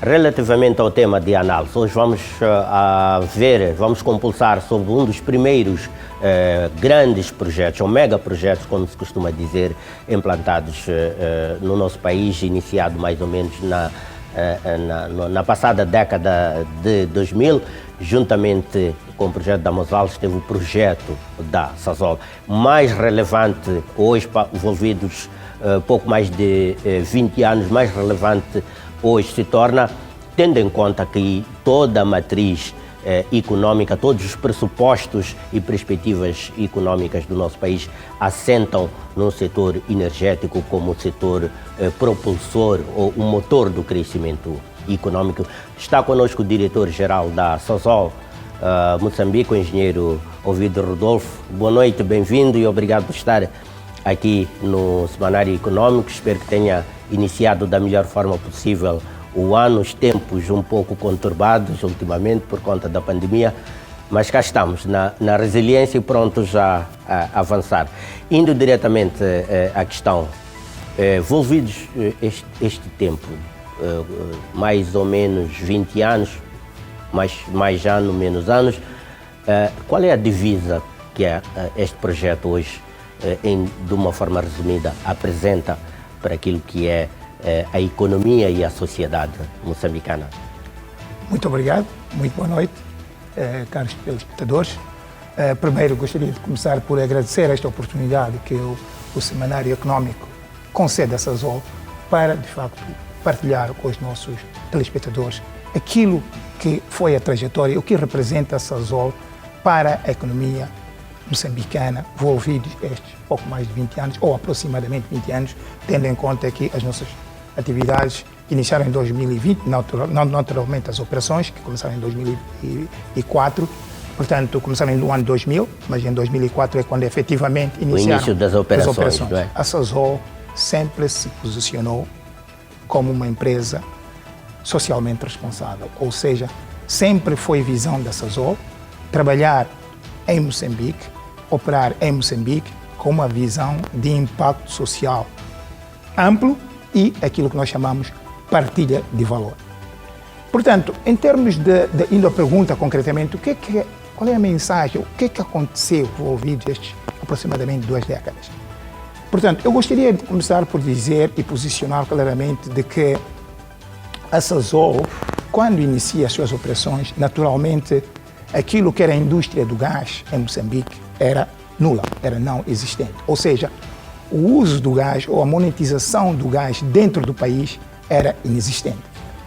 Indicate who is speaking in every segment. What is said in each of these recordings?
Speaker 1: Relativamente ao tema de análise, hoje vamos vamos compulsar sobre um dos primeiros grandes projetos, ou megaprojetos, como se costuma dizer, implantados no nosso país, iniciado mais ou menos na passada década de 2000, juntamente com o projeto da Mosvaldes, teve o projeto da Sasol. Mais relevante hoje, envolvidos pouco mais de 20 anos, mais relevante hoje se torna, tendo em conta que toda a matriz econômica, todos os pressupostos e perspectivas econômicas do nosso país assentam no setor energético como setor propulsor ou o motor do crescimento econômico. Está conosco o diretor-geral da Sasol Moçambique, o engenheiro Ovidio Rodolfo. Boa noite, bem-vindo e obrigado por estar aqui no Semanário Econômico. Espero que tenha iniciado da melhor forma possível o ano, os tempos um pouco conturbados ultimamente por conta da pandemia, mas cá estamos, na resiliência e prontos a avançar. Indo diretamente à questão, envolvidos este tempo, mais ou menos 20 anos, mais ano, menos anos, qual é a divisa que este projeto hoje, de uma forma resumida, apresenta para aquilo que é a economia e a sociedade moçambicana?
Speaker 2: Muito obrigado, muito boa noite, caros telespectadores. Primeiro gostaria de começar por agradecer esta oportunidade que o Semanário Econômico concede a Sasol para, de facto, partilhar com os nossos telespectadores aquilo que foi a trajetória, o que representa a Sasol para a economia moçambicana, envolvidos estes pouco mais de 20 anos, ou aproximadamente 20 anos, tendo em conta que as nossas atividades iniciaram em 2020, naturalmente as operações, que começaram em 2004, portanto, começaram no ano 2000, mas em 2004 é quando efetivamente iniciaram
Speaker 1: o início das operações. Não é?
Speaker 2: A Sasol sempre se posicionou como uma empresa socialmente responsável, ou seja, sempre foi visão da Sasol trabalhar em Moçambique, operar em Moçambique com uma visão de impacto social amplo e aquilo que nós chamamos partilha de valor. Portanto, em termos indo à pergunta concretamente, qual é a mensagem, o que aconteceu envolvido estes aproximadamente 2 décadas? Portanto, eu gostaria de começar por dizer e posicionar claramente de que a Sasol, quando inicia as suas operações, naturalmente, aquilo que era a indústria do gás em Moçambique era nula, era não existente. Ou seja, o uso do gás ou a monetização do gás dentro do país era inexistente.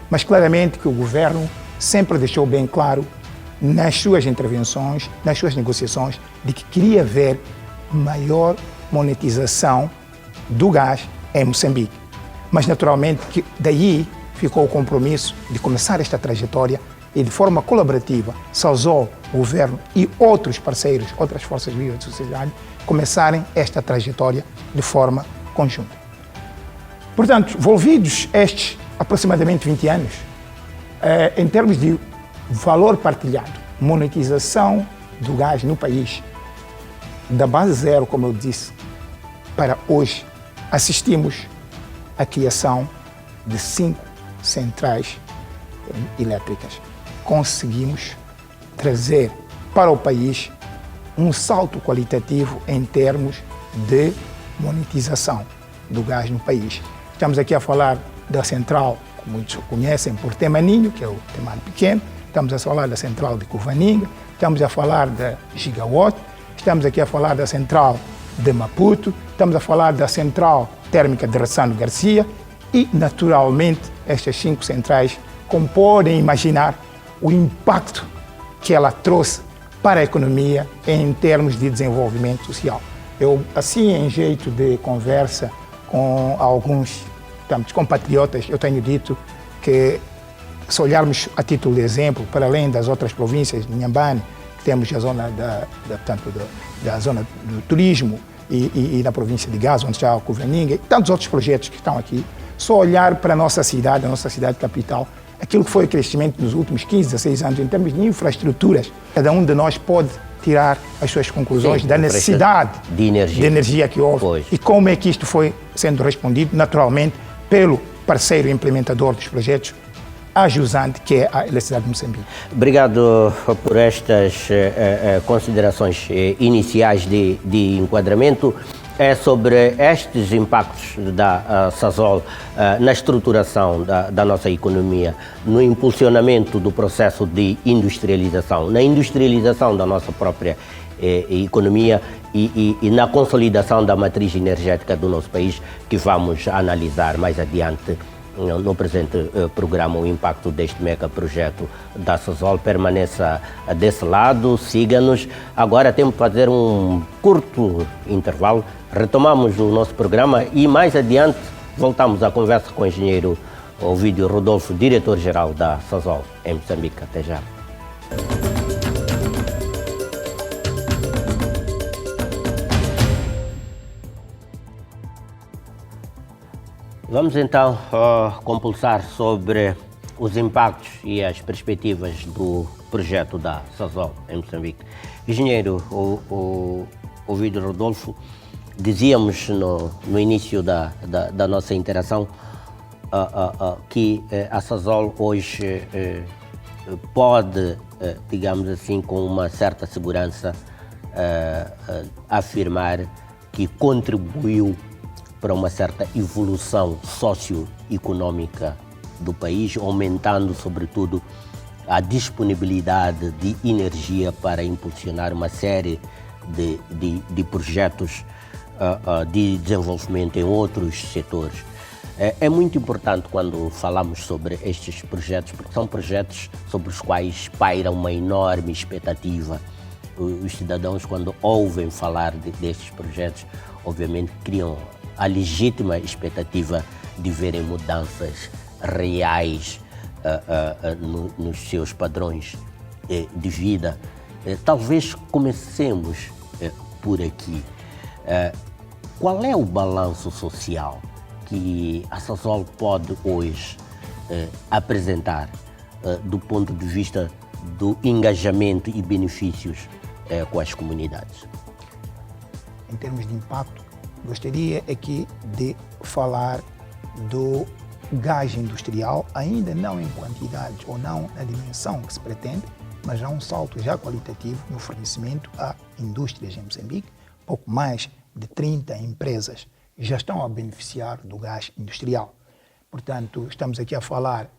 Speaker 2: Mas claramente que o governo sempre deixou bem claro nas suas intervenções, nas suas negociações, de que queria ver maior monetização do gás em Moçambique. Mas naturalmente que daí ficou o compromisso de começar esta trajetória e de forma colaborativa, Sasol, o governo e outros parceiros, outras forças vivas da sociedade, começarem esta trajetória de forma conjunta. Portanto, envolvidos estes aproximadamente 20 anos, em termos de valor partilhado, monetização do gás no país, da base zero, como eu disse, para hoje, assistimos à criação de 5 centrais elétricas. Conseguimos trazer para o país um salto qualitativo em termos de monetização do gás no país. Estamos aqui a falar da central, como muitos conhecem, por Temaninho, que é o Temano Pequeno, estamos a falar da central de Cuvaninga, estamos a falar da Gigawatt, estamos aqui a falar da central de Maputo, estamos a falar da central térmica de Ressano Garcia e, naturalmente, estas 5 centrais, como podem imaginar, o impacto que ela trouxe para a economia em termos de desenvolvimento social. Eu, assim, em jeito de conversa com alguns compatriotas, eu tenho dito que, se olharmos a título de exemplo, para além das outras províncias de Inhambane, que temos a zona da zona do turismo e na província de Gaza, onde está o Cuvaninga, e tantos outros projetos que estão aqui, só olhar para a nossa cidade capital, aquilo que foi o crescimento nos últimos 15, 16 anos em termos de infraestruturas, cada um de nós pode tirar as suas conclusões da necessidade de energia que houve. Pois. E como é que isto foi sendo respondido, naturalmente, pelo parceiro implementador dos projetos, ajusante que é a eletricidade de Moçambique.
Speaker 1: Obrigado por estas considerações iniciais de enquadramento. É sobre estes impactos da Sasol na estruturação da nossa economia, no impulsionamento do processo de industrialização, na industrialização da nossa própria economia e na consolidação da matriz energética do nosso país, que vamos analisar mais adiante no presente programa o impacto deste mega projeto da Sasol. Permaneça desse lado, siga-nos. Agora temos que fazer um curto intervalo, retomamos o nosso programa e mais adiante voltamos à conversa com o engenheiro Ovídio Rodolfo, diretor-geral da Sasol em Moçambique. Até já. Vamos então compulsar sobre os impactos e as perspectivas do projeto da Sasol em Moçambique. Engenheiro Ovídio Rodolfo, dizíamos no início da nossa interação que a Sasol hoje pode, digamos assim, com uma certa segurança, afirmar que contribuiu para uma certa evolução socioeconômica do país, aumentando, sobretudo, a disponibilidade de energia para impulsionar uma série de projetos de desenvolvimento em outros setores. É muito importante quando falamos sobre estes projetos, porque são projetos sobre os quais paira uma enorme expectativa. Os cidadãos, quando ouvem falar destes projetos, obviamente criam a legítima expectativa de verem mudanças reais nos seus padrões de vida. Talvez comecemos por aqui. Qual é o balanço social que a Sasol pode hoje apresentar do ponto de vista do engajamento e benefícios com as comunidades?
Speaker 2: Em termos de impacto, gostaria aqui de falar do gás industrial, ainda não em quantidade ou não na dimensão que se pretende, mas há um salto já qualitativo no fornecimento a indústrias em Moçambique. Pouco mais de 30 empresas já estão a beneficiar do gás industrial. Portanto, estamos aqui a falar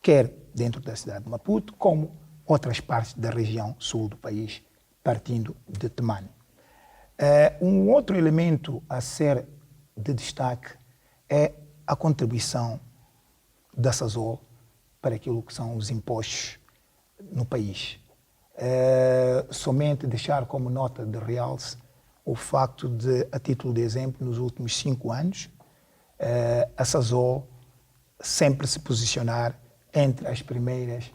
Speaker 2: quer dentro da cidade de Maputo, como outras partes da região sul do país, partindo de Temane. Um outro elemento a ser de destaque é a contribuição da Sasol para aquilo que são os impostos no país. Somente deixar como nota de realce o facto de, a título de exemplo, nos últimos 5 anos, a Sasol sempre se posicionar entre as primeiras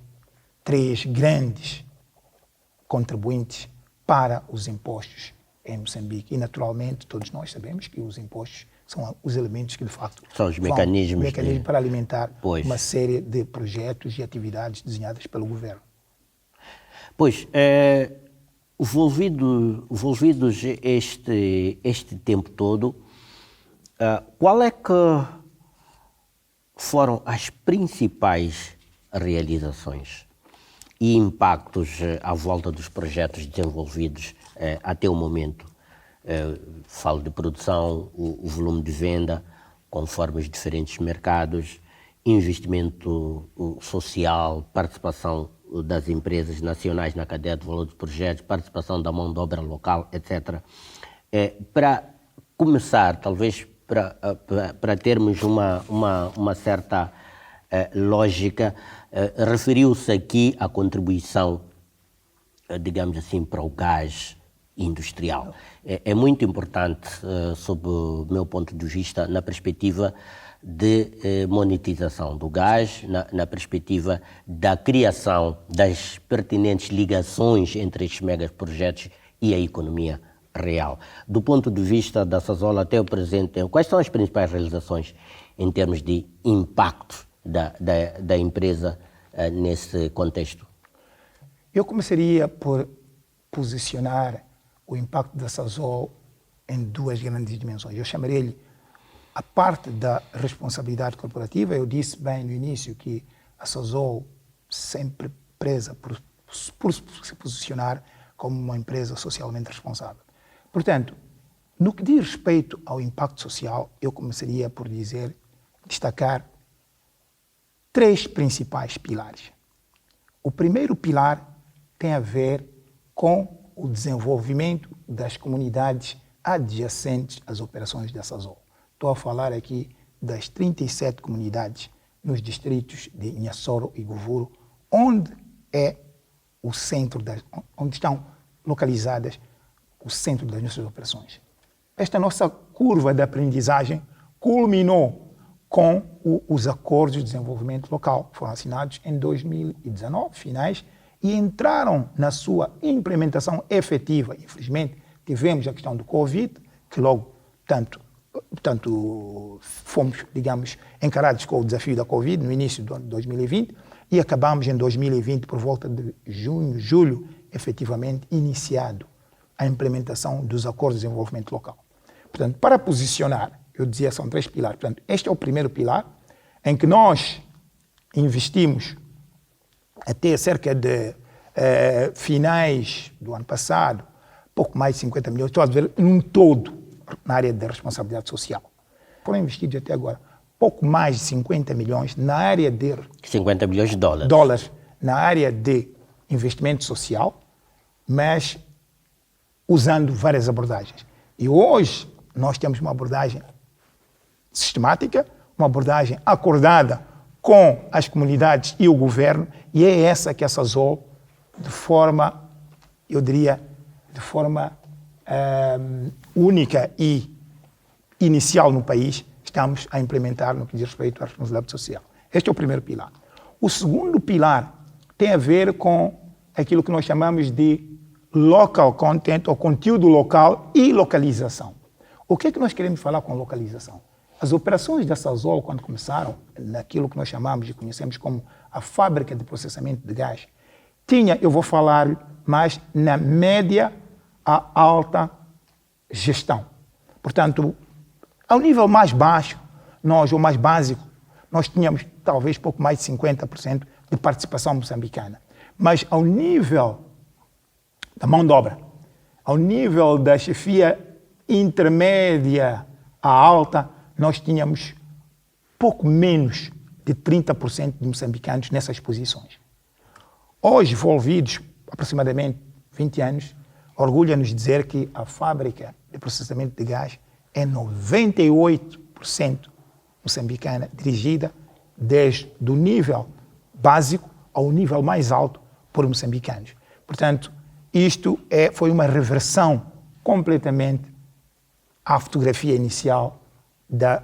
Speaker 2: 3 grandes contribuintes para os impostos em Moçambique. E, naturalmente, todos nós sabemos que os impostos são os elementos que, de facto,
Speaker 1: são os mecanismos
Speaker 2: para alimentar uma série de projetos e atividades desenhadas pelo governo.
Speaker 1: Pois, envolvidos este tempo todo, qual é que foram as principais realizações e impactos à volta dos projetos desenvolvidos até o momento? Falo de produção, o volume de venda, conforme os diferentes mercados, investimento social, participação das empresas nacionais na cadeia de valor dos projetos, participação da mão de obra local, etc. Para começar, talvez para termos uma certa lógica, referiu-se aqui à contribuição, digamos assim, para o gás industrial. É muito importante, sob o meu ponto de vista, na perspectiva de monetização do gás, na perspectiva da criação das pertinentes ligações entre estes megaprojetos e a economia real. Do ponto de vista da Sasol até o presente, quais são as principais realizações em termos de impacto da empresa nesse contexto?
Speaker 2: Eu começaria por posicionar o impacto da Sasol em 2 grandes dimensões. Eu chamaria-lhe a parte da responsabilidade corporativa. Eu disse bem no início que a Sazol sempre presa por se posicionar como uma empresa socialmente responsável. Portanto, no que diz respeito ao impacto social, eu começaria por destacar 3 principais pilares. O primeiro pilar tem a ver com o desenvolvimento das comunidades adjacentes às operações da Sazol. Estou a falar aqui das 37 comunidades nos distritos de Inhassoro e Govuro, onde estão localizadas o centro das nossas operações. Esta nossa curva de aprendizagem culminou com os acordos de desenvolvimento local, que foram assinados em 2019, finais, e entraram na sua implementação efetiva. Infelizmente, tivemos a questão do Covid, que logo tanto fomos, digamos, encarados com o desafio da Covid no início de 2020 e acabamos em 2020, por volta de junho, julho, efetivamente iniciado a implementação dos acordos de desenvolvimento local. Portanto, para posicionar, eu dizia, são 3 pilares. Portanto, este é o primeiro pilar, em que nós investimos até cerca de finais do ano passado, pouco mais de 50 milhões, estou a ver num todo, na área da responsabilidade social. Foram investidos até agora pouco mais de 50 milhões na área de...
Speaker 1: 50 milhões de dólares.
Speaker 2: Dólares na área de investimento social, mas usando várias abordagens. E hoje nós temos uma abordagem sistemática, uma abordagem acordada com as comunidades e o governo, e é essa que a Sazol, de forma, eu diria, de forma única e inicial no país, estamos a implementar no que diz respeito à responsabilidade social. Este é o primeiro pilar. O segundo pilar tem a ver com aquilo que nós chamamos de local content, ou conteúdo local e localização. O que é que nós queremos falar com localização? As operações da Sazol, quando começaram, naquilo que nós chamamos e conhecemos como a fábrica de processamento de gás, tinha, eu vou falar mais na média a alta gestão. Portanto, ao nível mais baixo, ou mais básico, nós tínhamos talvez pouco mais de 50% de participação moçambicana. Mas ao nível da mão de obra, ao nível da chefia intermédia a alta, nós tínhamos pouco menos de 30% de moçambicanos nessas posições. Hoje, envolvidos aproximadamente 20 anos, orgulha-nos dizer que a fábrica de processamento de gás é 98% moçambicana, dirigida desde o nível básico ao nível mais alto por moçambicanos. Portanto, isto foi uma reversão completamente à fotografia inicial da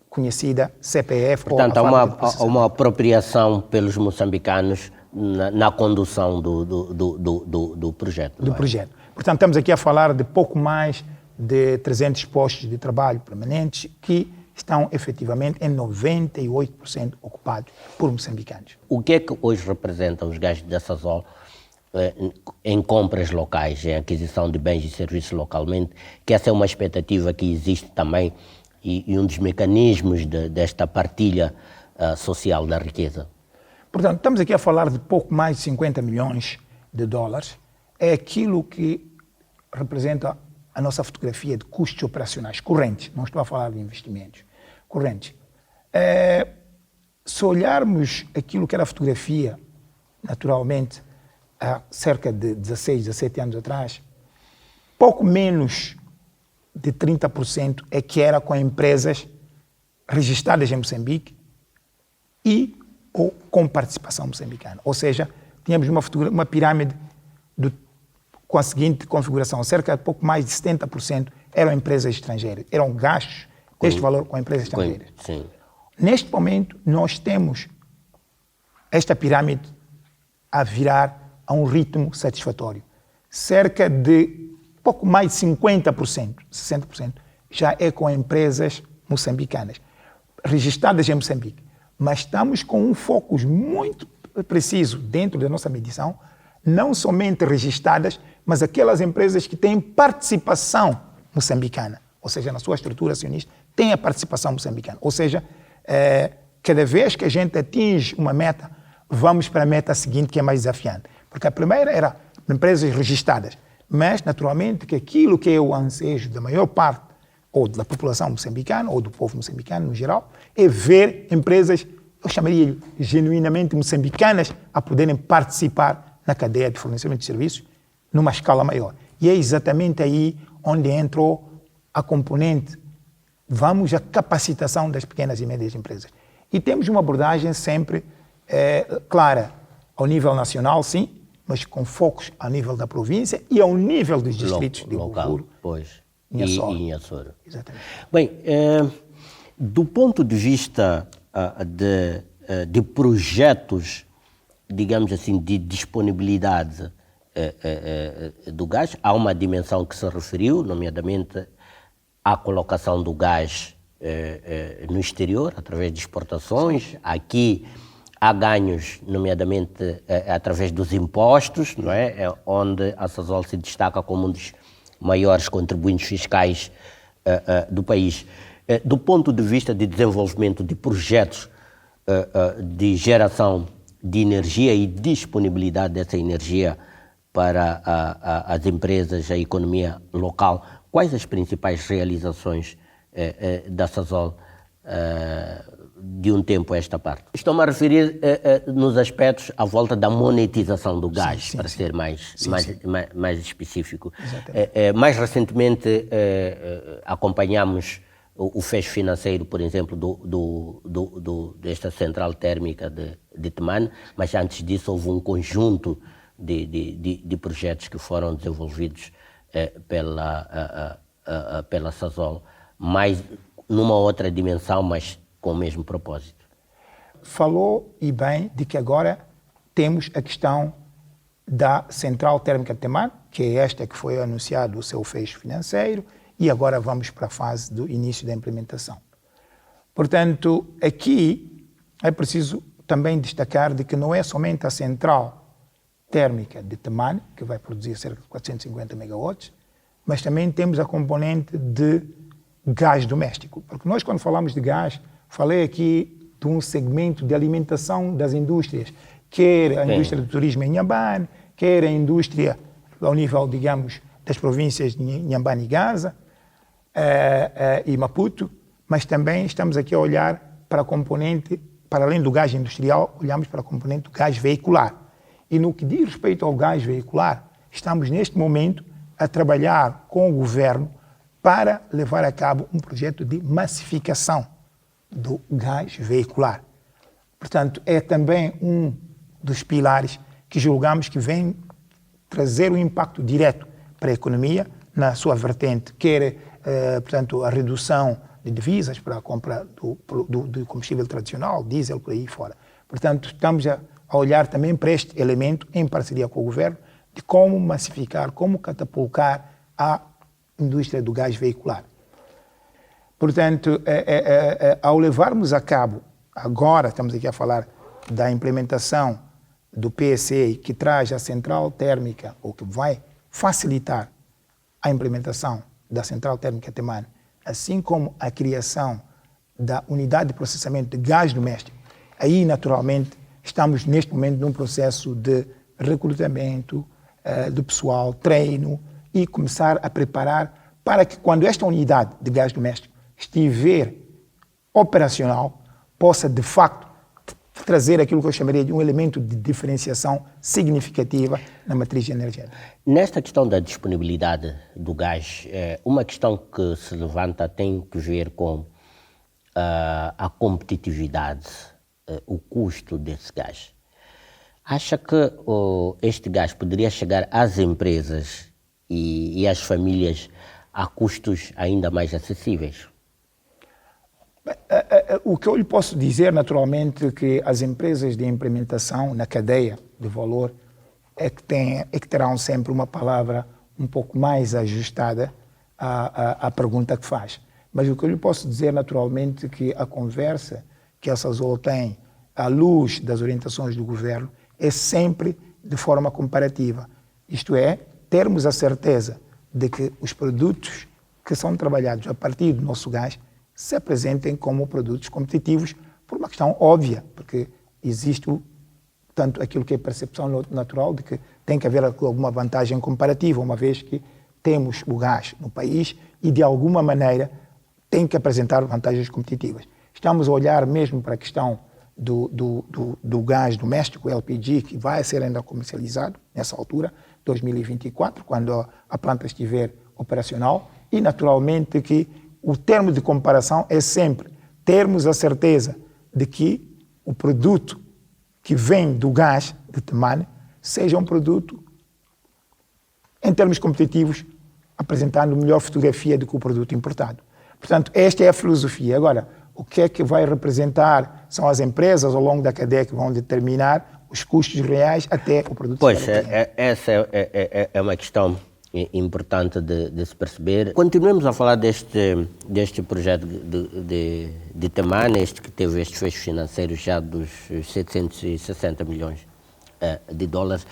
Speaker 2: conhecida CPF.
Speaker 1: Portanto, há uma apropriação pelos moçambicanos na condução do projeto.
Speaker 2: Do projeto. Portanto, estamos aqui a falar de pouco mais de 300 postos de trabalho permanentes que estão efetivamente em 98% ocupados por moçambicanos.
Speaker 1: O que é que hoje representam os gajos da Sazol em compras locais, em aquisição de bens e serviços localmente, que essa é uma expectativa que existe também e um dos mecanismos desta partilha social da riqueza?
Speaker 2: Portanto, estamos aqui a falar de pouco mais de 50 milhões de dólares. É aquilo que representa a nossa fotografia de custos operacionais correntes. Não estou a falar de investimentos correntes. Se olharmos aquilo que era a fotografia, naturalmente, há cerca de 16, 17 anos atrás, pouco menos de 30% é que era com empresas registradas em Moçambique ou com participação moçambicana. Ou seja, tínhamos uma pirâmide com a seguinte configuração: cerca de pouco mais de 70% eram empresas estrangeiras, eram gastos deste valor com empresas estrangeiras.
Speaker 1: Sim.
Speaker 2: Neste momento, nós temos esta pirâmide a virar a um ritmo satisfatório. Cerca de pouco mais de 50%, 60%, já é com empresas moçambicanas, registradas em Moçambique. Mas estamos com um foco muito preciso dentro da nossa medição, não somente registradas, mas aquelas empresas que têm participação moçambicana, ou seja, na sua estrutura acionista, tem a participação moçambicana. Ou seja, cada vez que a gente atinge uma meta, vamos para a meta seguinte, que é mais desafiante. Porque a primeira era empresas registradas, mas, naturalmente, que aquilo que é o ansejo da maior parte, ou da população moçambicana, ou do povo moçambicano no geral, é ver empresas, eu chamaria genuinamente moçambicanas, a poderem participar na cadeia de fornecimento de serviços numa escala maior. E é exatamente aí onde entrou a componente, vamos à capacitação das pequenas e médias empresas. E temos uma abordagem sempre clara, ao nível nacional, sim, mas com focos ao nível da província e ao nível dos distritos de Bufuro
Speaker 1: e Inhassoro.
Speaker 2: Exatamente.
Speaker 1: Bem, do ponto de vista de projetos, digamos assim, de disponibilidade do gás, há uma dimensão que se referiu, nomeadamente à colocação do gás no exterior, através de exportações. Aqui há ganhos, nomeadamente através dos impostos, não é? Onde a Sasol se destaca como um dos maiores contribuintes fiscais do país. Do ponto de vista de desenvolvimento de projetos de geração de energia e disponibilidade dessa energia para as empresas, a economia local, quais as principais realizações da Sasol de um tempo a esta parte? Estou-me a referir nos aspectos à volta da monetização do gás, para ser mais específico. Mais recentemente acompanhamos o fecho financeiro, por exemplo, desta central térmica de Temane, mas antes disso houve um conjunto de projetos que foram desenvolvidos pela Sasol, mais numa outra dimensão, mas com o mesmo propósito.
Speaker 2: Falou e bem de que agora temos a questão da central térmica de Temane, que é esta que foi anunciado o seu fecho financeiro, e agora vamos para a fase do início da implementação. Portanto, aqui é preciso também destacar de que não é somente a central térmica de Temane, que vai produzir cerca de 450 megawatts, mas também temos a componente de gás doméstico. Porque nós, quando falamos de gás, falei aqui de um segmento de alimentação das indústrias, quer a indústria do turismo em Inhambane, quer a indústria ao nível, digamos, das províncias de Inhambane e Gaza, e Maputo, mas também estamos aqui a olhar para a componente, para além do gás industrial, olhamos para a componente do gás veicular. E no que diz respeito ao gás veicular, estamos neste momento a trabalhar com o governo para levar a cabo um projeto de massificação do gás veicular. Portanto, é também um dos pilares que julgamos que vem trazer um impacto direto para a economia na sua vertente, quer, portanto, a redução de divisas para a compra do combustível tradicional, diesel, por aí fora. Portanto, estamos a olhar também para este elemento, em parceria com o governo, de como massificar, como catapultar a indústria do gás veicular. Portanto, ao levarmos a cabo, agora estamos aqui a falar da implementação do PSE, que traz a central térmica, ou que vai facilitar a implementação da central térmica Temane, assim como a criação da unidade de processamento de gás doméstico. Aí, naturalmente, estamos neste momento num processo de recrutamento do pessoal, treino, e começar a preparar para que, quando esta unidade de gás doméstico estiver operacional, possa, de facto, trazer aquilo que eu chamaria de um elemento de diferenciação significativa na matriz energética.
Speaker 1: Nesta questão da disponibilidade do gás, uma questão que se levanta tem que ver com a competitividade, o custo desse gás. Acha que este gás poderia chegar às empresas e às famílias a custos ainda mais acessíveis?
Speaker 2: O que eu lhe posso dizer, naturalmente, é que as empresas de implementação na cadeia de valor é que terão sempre uma palavra um pouco mais ajustada à pergunta que faz. Mas o que eu lhe posso dizer, naturalmente, é que a conversa que a Sasol tem à luz das orientações do governo é sempre de forma comparativa. Isto é, termos a certeza de que os produtos que são trabalhados a partir do nosso gás se apresentem como produtos competitivos por uma questão óbvia, porque existe tanto aquilo que é percepção natural de que tem que haver alguma vantagem comparativa, uma vez que temos o gás no país e, de alguma maneira, tem que apresentar vantagens competitivas. Estamos a olhar mesmo para a questão do gás doméstico, LPG, que vai ser ainda comercializado nessa altura, 2024, quando a planta estiver operacional, e naturalmente que o termo de comparação é sempre termos a certeza de que o produto que vem do gás de Temane seja um produto, em termos competitivos, apresentando melhor fotografia do que o produto importado. Portanto, esta é a filosofia. Agora, o que é que vai representar são as empresas ao longo da cadeia que vão determinar os custos reais até o produto.
Speaker 1: Pois, essa é uma questão importante de se perceber. Continuemos a falar deste projeto de Temane, este que teve estes fechos financeiros já dos 760 milhões de dólares.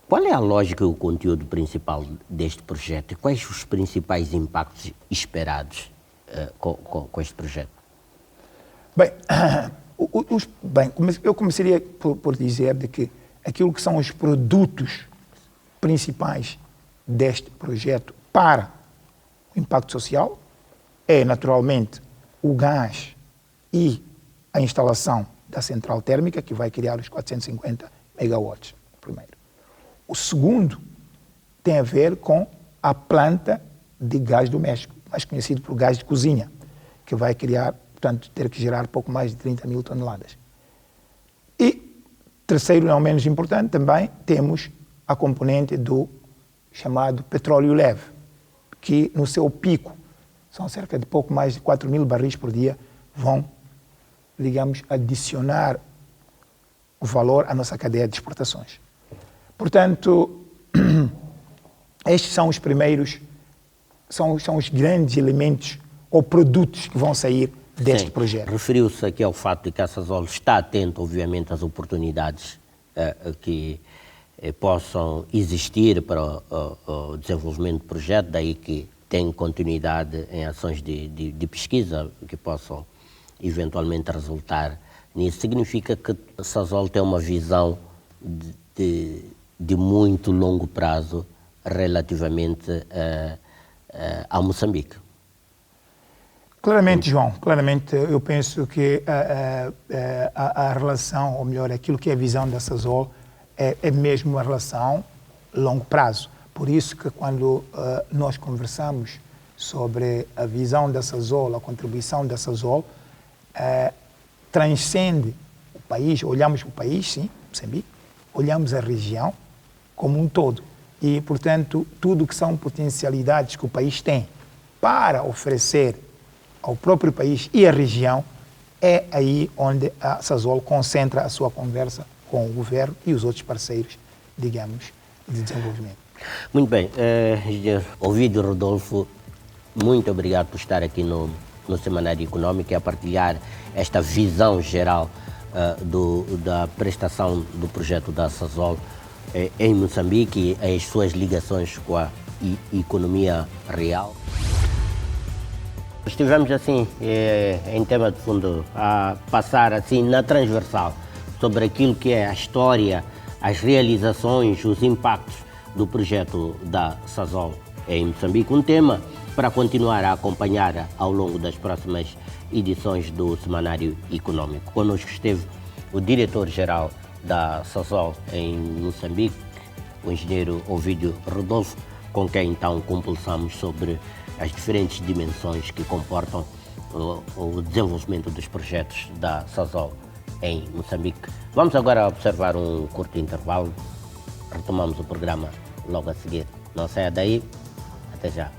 Speaker 1: Qual é a lógica e o conteúdo principal deste projeto? E quais os principais impactos esperados com este projeto?
Speaker 2: Bem, eu começaria por dizer de que aquilo que são os produtos principais deste projeto para o impacto social é, naturalmente, o gás e a instalação da central térmica, que vai criar os 450 megawatts, primeiro. O segundo tem a ver com a planta de gás doméstico, mais conhecido por gás de cozinha, que vai criar, portanto, ter que gerar pouco mais de 30 mil toneladas. E, terceiro, não menos importante, também temos a componente do chamado petróleo leve, que no seu pico são cerca de pouco mais de 4 mil barris por dia, vão, digamos, adicionar o valor à nossa cadeia de exportações. Portanto, estes são os primeiros, são os grandes elementos ou produtos que vão sair deste projeto.
Speaker 1: Referiu-se aqui ao fato de que a Sasol está atento, obviamente, às oportunidades que possam existir para o desenvolvimento do projeto, daí que tem continuidade em ações de pesquisa que possam eventualmente resultar nisso. Significa que a Sasol tem uma visão de muito longo prazo relativamente a Moçambique.
Speaker 2: Claramente, João, claramente eu penso que a relação, ou melhor, aquilo que é a visão da Sasol é mesmo uma relação longo prazo. Por isso que quando nós conversamos sobre a visão da Sasol, a contribuição da Sasol, transcende o país, olhamos o país, sim, Moçambique, olhamos a região como um todo. E, portanto, tudo que são potencialidades que o país tem para oferecer ao próprio país e à região, é aí onde a Sasol concentra a sua conversa com o governo e os outros parceiros, digamos, de desenvolvimento.
Speaker 1: Muito bem. Engenheiro Ovídio Rodolfo, muito obrigado por estar aqui no Semanário Econômico e a partilhar esta visão geral da prestação do projeto da Sasol em Moçambique e as suas ligações com a economia real. Estivemos assim, em tema de fundo, a passar assim na transversal sobre aquilo que é a história, as realizações, os impactos do projeto da Sasol em Moçambique. Um tema para continuar a acompanhar ao longo das próximas edições do Semanário Econômico. Conosco esteve o diretor-geral da Sasol em Moçambique, o engenheiro Ovídio Rodolfo, com quem então compulsamos sobre as diferentes dimensões que comportam o desenvolvimento dos projetos da Sasol em Moçambique. Vamos agora observar um curto intervalo. Retomamos o programa logo a seguir. Não saia daí. Até já.